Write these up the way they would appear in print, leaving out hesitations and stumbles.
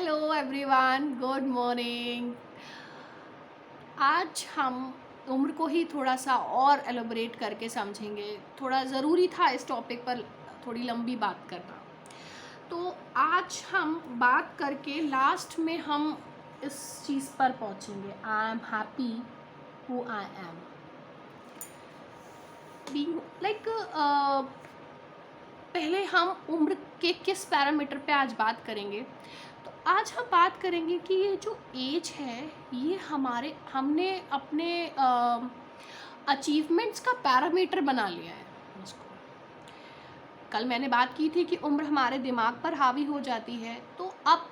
Hello everyone, good morning. आज हम उम्र को ही थोड़ा सा और एलोबरेट करके समझेंगे। थोड़ा ज़रूरी था इस टॉपिक पर थोड़ी लंबी बात करना। तो आज हम बात करके लास्ट में हम इस चीज़ पर पहुंचेंगे। I am happy who I am being like. पहले हम उम्र के किस पैरामीटर पे आज बात करेंगे। तो आज हम बात करेंगे कि ये जो एज है ये हमने अपने अचीवमेंट्स का पैरामीटर बना लिया है इसको। कल मैंने बात की थी कि उम्र हमारे दिमाग पर हावी हो जाती है, तो अब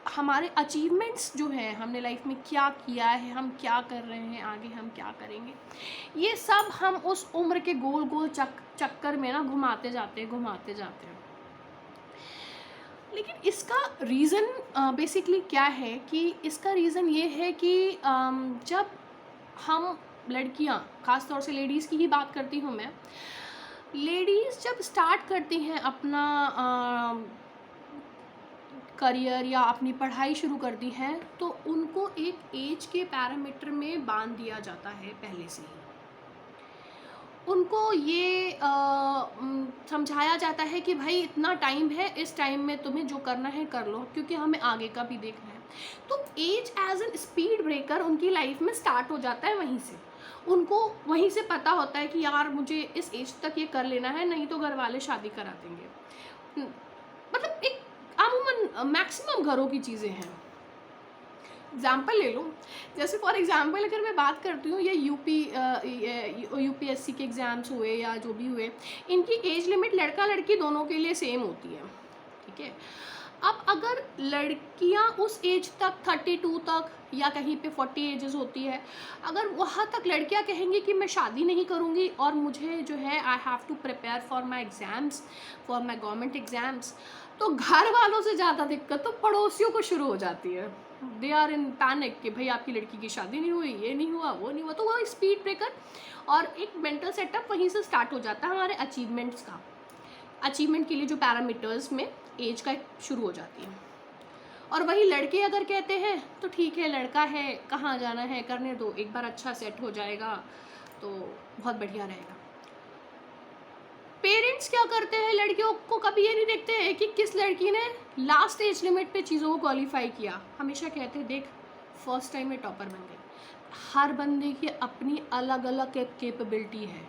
हमारे अचीवमेंट्स जो हैं, हमने लाइफ में क्या किया है, हम क्या कर रहे हैं, आगे हम क्या करेंगे, ये सब हम उस उम्र के गोल गोल चक्कर में ना घुमाते जाते हैं। लेकिन इसका रीज़न बेसिकली क्या है कि इसका रीज़न ये है कि जब हम लड़कियां, ख़ास तौर से लेडीज़ की ही बात करती हूँ मैं, लेडीज़ जब स्टार्ट करती हैं अपना करियर या अपनी पढ़ाई शुरू करती हैं, तो उनको एक एज के पैरामीटर में बांध दिया जाता है पहले से ही। उनको ये समझाया जाता है कि भाई इतना टाइम है, इस टाइम में तुम्हें जो करना है कर लो, क्योंकि हमें आगे का भी देखना है। तो as as an speed breaker उनकी लाइफ में स्टार्ट हो जाता है वहीं से। उनको वहीं से पता होता है कि यार मुझे इस एज तक ये कर लेना है, नहीं तो घर वाले शादी करा देंगे। मतलब एक अमूमन मैक्सिमम घरों की चीज़ें हैं। एग्ज़ाम्पल ले लो, जैसे फॉर एग्ज़ाम्पल अगर मैं बात करती हूँ, ये यूपीएससी के एग्ज़ाम्स हुए या जो भी हुए, इनकी एज लिमिट लड़का लड़की दोनों के लिए सेम होती है, ठीक है। अब अगर लड़कियाँ उस एज तक 32 तक या कहीं पे 40 एजेस होती है, अगर वहाँ तक लड़कियाँ कहेंगी कि मैं शादी नहीं करूँगी और मुझे जो है I have to prepare for my exams, for my government exams, तो घर वालों से ज़्यादा दिक्कत तो पड़ोसियों को शुरू हो जाती है। दे आर इन पैनिक कि भाई आपकी लड़की की शादी नहीं हुई, ये नहीं हुआ, वो नहीं हुआ। तो वो स्पीड ब्रेकर और एक मेंटल सेटअप वहीं से स्टार्ट हो जाता है हमारे अचीवमेंट्स का। अचीवमेंट के लिए जो पैरामीटर्स में एज का शुरू हो जाती है। और वही लड़के अगर कहते हैं तो ठीक है, लड़का है, कहाँ जाना है, करने दो, एक बार अच्छा सेट हो जाएगा तो बहुत बढ़िया रहेगा। पेरेंट्स क्या करते हैं, लड़कियों को कभी ये नहीं देखते हैं कि किस लड़की ने लास्ट एज लिमिट पे चीज़ों को क्वालिफाई किया। हमेशा कहते हैं देख फर्स्ट टाइम में टॉपर बन गई। हर बंदे की अपनी अलग अलग कैपेबिलिटी है।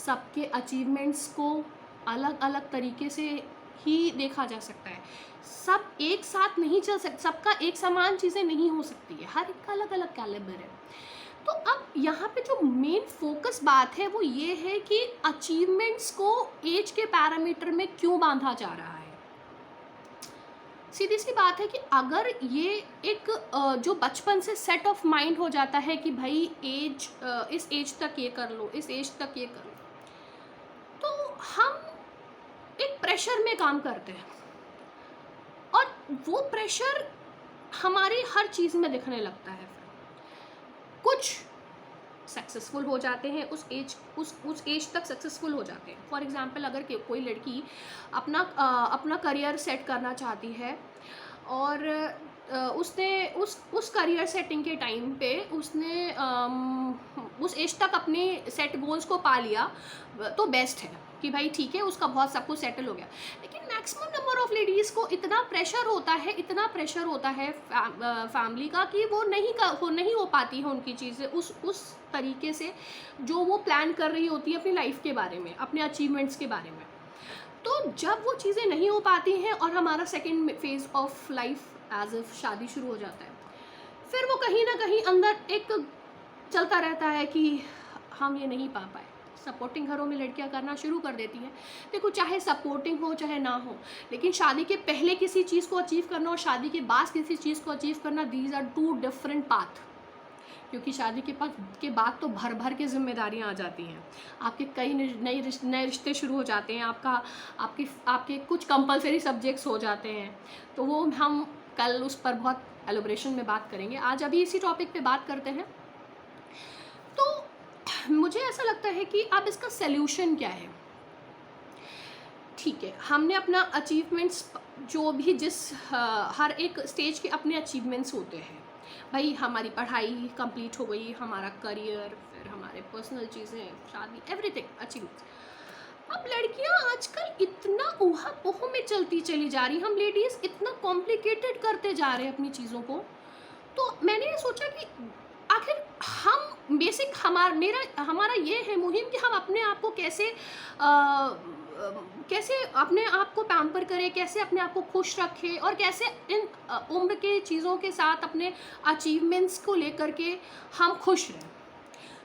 सबके अचीवमेंट्स को अलग अलग तरीके से ही देखा जा सकता है। सब एक साथ नहीं चल सकता, सबका एक समान चीज़ें नहीं हो सकती है, हर एक का अलग अलग कैलिबर है। तो अब यहाँ पे जो मेन फोकस बात है वो ये है कि अचीवमेंट्स को एज के पैरामीटर में क्यों बांधा जा रहा है। सीधी सी बात है कि अगर ये एक जो बचपन से सेट ऑफ माइंड हो जाता है कि भाई एज, इस एज तक ये कर लो, इस एज तक ये कर लो, तो हम एक प्रेशर में काम करते हैं और वो प्रेशर हमारी हर चीज़ में दिखने लगता है। कुछ सक्सेसफुल हो जाते हैं, उस एज तक सक्सेसफुल हो जाते हैं। फॉर एग्ज़ाम्पल अगर कोई लड़की अपना करियर सेट करना चाहती है और उसने उस करियर सेटिंग के टाइम पे उसने उस एज तक अपने सेट गोल्स को पा लिया, तो बेस्ट है कि भाई ठीक है, उसका बहुत सब कुछ सेटल हो गया। लेकिन मैक्सिमम नंबर ऑफ़ लेडीज़ को इतना प्रेशर होता है फैमिली का कि वो नहीं हो पाती है उनकी चीज़ें उस तरीके से जो वो प्लान कर रही होती है अपनी लाइफ के बारे में, अपने अचीवमेंट्स के बारे में। तो जब वो चीज़ें नहीं हो पाती हैं और हमारा second phase of life as if शादी शुरू हो जाता है, फिर वो कहीं ना कहीं अंदर एक चलता रहता है कि हम ये नहीं पा पाए। सपोर्टिंग घरों में लड़कियां करना शुरू कर देती हैं। देखो, चाहे सपोर्टिंग हो चाहे ना हो, लेकिन शादी के पहले किसी चीज़ को अचीव करना और शादी के बाद किसी चीज़ को अचीव करना, these are two different path. क्योंकि शादी के बाद तो भर भर के जिम्मेदारियां आ जाती हैं। आपके कई नए रिश्ते शुरू हो जाते हैं, आपके कुछ कंपलसरी सब्जेक्ट्स हो जाते हैं। तो वो हम कल उस पर बहुत एलोब्रेशन में बात करेंगे। आज अभी इसी टॉपिक पे बात करते हैं। तो मुझे ऐसा लगता है कि अब इसका सल्यूशन क्या है। ठीक है, हमने अपना अचीवमेंट्स जो भी हर एक स्टेज के अपने अचीवमेंट्स होते हैं भाई। हमारी पढ़ाई कंप्लीट हो गई, हमारा करियर, फिर हमारे पर्सनल चीज़ें, शादी, एवरीथिंग अचीवमेंट्स। अब लड़कियां आजकल इतना ऊहा पोह में चलती चली जा रही, हम लेडीज़ इतना कॉम्प्लिकेटेड करते जा रहे हैं अपनी चीज़ों को। तो मैंने ये सोचा कि आखिर हम बेसिक हमारा ये है मुहिम कि हम अपने आप को कैसे अपने आप को पैम्पर करें, कैसे अपने आप को खुश रखें, और कैसे इन उम्र के चीज़ों के साथ अपने अचीवमेंट्स को लेकर के हम खुश रहें।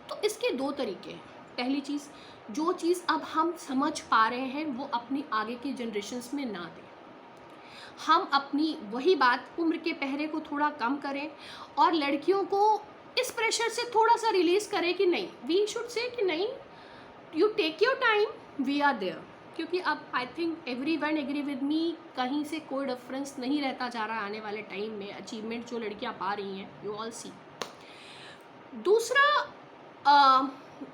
तो इसके दो तरीके हैं। पहली चीज़, जो चीज़ अब हम समझ पा रहे हैं वो अपनी आगे की जनरेशन्स में ना दें। हम अपनी वही बात, उम्र के पहरे को थोड़ा कम करें और लड़कियों को इस प्रेशर से थोड़ा सा रिलीज़ करें कि नहीं, वी शुड से कि नहीं, you take your time, we are there. क्योंकि अब I think everyone agree with me, कहीं से कोई डिफरेंस नहीं रहता जा रहा आने वाले टाइम में अचीवमेंट जो लड़कियां पा रही हैं, यू ऑल सी। दूसरा,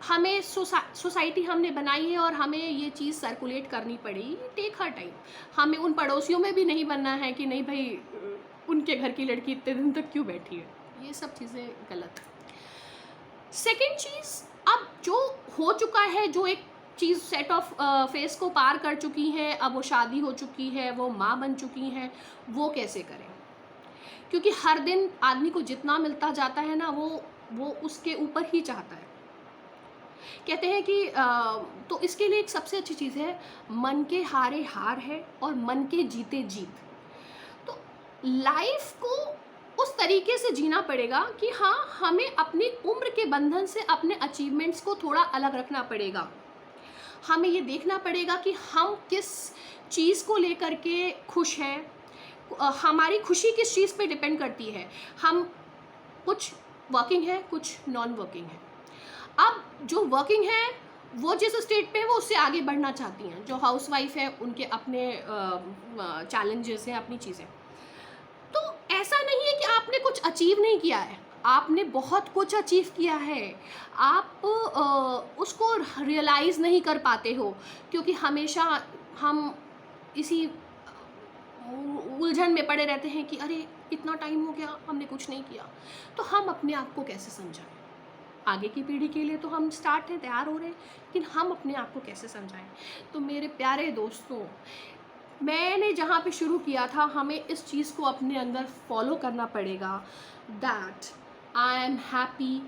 हमें सोसाइटी हमने बनाई है और हमें ये चीज़ सर्कुलेट करनी पड़ेगी, टेक हर टाइम। हमें उन पड़ोसियों में भी नहीं बनना है कि नहीं भाई उनके घर की लड़की इतने दिन तक क्यों बैठी है, ये सब चीज़ें गलत है। सेकेंड चीज़, अब जो हो चुका है, जो एक चीज़ सेट ऑफ फेस को पार कर चुकी है, अब वो शादी हो चुकी है, वो माँ बन चुकी हैं, वो कैसे करें? क्योंकि हर दिन आदमी को जितना मिलता जाता है ना, वो उसके ऊपर ही चाहता है। कहते हैं कि तो इसके लिए एक सबसे अच्छी चीज़ है, मन के हारे हार है और मन के जीते जीत। तो लाइफ को उस तरीके से जीना पड़ेगा कि हाँ, हमें अपनी उम्र के बंधन से अपने अचीवमेंट्स को थोड़ा अलग रखना पड़ेगा। हमें ये देखना पड़ेगा कि हम किस चीज़ को लेकर के खुश हैं, हमारी खुशी किस चीज़ पे डिपेंड करती है। हम कुछ वर्किंग है, कुछ नॉन वर्किंग है। अब जो वर्किंग है वो जिस स्टेट पे है वो उससे आगे बढ़ना चाहती हैं, जो हाउसवाइफ है उनके अपने चैलेंजेस हैं, अपनी चीज़ें। तो ऐसा नहीं है कि आपने कुछ अचीव नहीं किया है, आपने बहुत कुछ अचीव किया है। आप उसको रियलाइज़ नहीं कर पाते हो क्योंकि हमेशा हम इसी उलझन में पड़े रहते हैं कि अरे इतना टाइम हो गया, हमने कुछ नहीं किया। तो हम अपने आप को कैसे समझाएं? आगे की पीढ़ी के लिए तो हम स्टार्ट हैं, तैयार हो रहे हैं, लेकिन हम अपने आप को कैसे समझाएं? तो मेरे प्यारे दोस्तों, मैंने जहाँ पे शुरू किया था, हमें इस चीज़ को अपने अंदर फॉलो करना पड़ेगा, that I am happy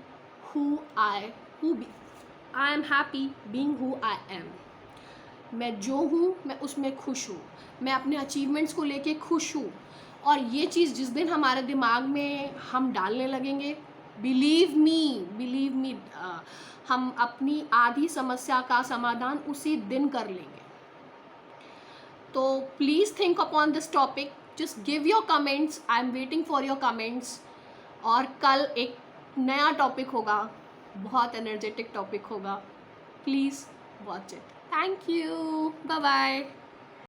I am happy being who I am. मैं जो हूँ मैं उसमें खुश हूँ, मैं अपने अचीवमेंट्स को लेके खुश हूँ। और ये चीज़ जिस दिन हमारे दिमाग में हम डालने लगेंगे, बिलीव मी, हम अपनी आधी समस्या का समाधान उसी दिन कर लेंगे। तो please think upon this topic, just give your comments, I am waiting for your comments. और कल एक नया टॉपिक होगा, बहुत एनर्जेटिक टॉपिक होगा, please watch it. Thank you, bye bye.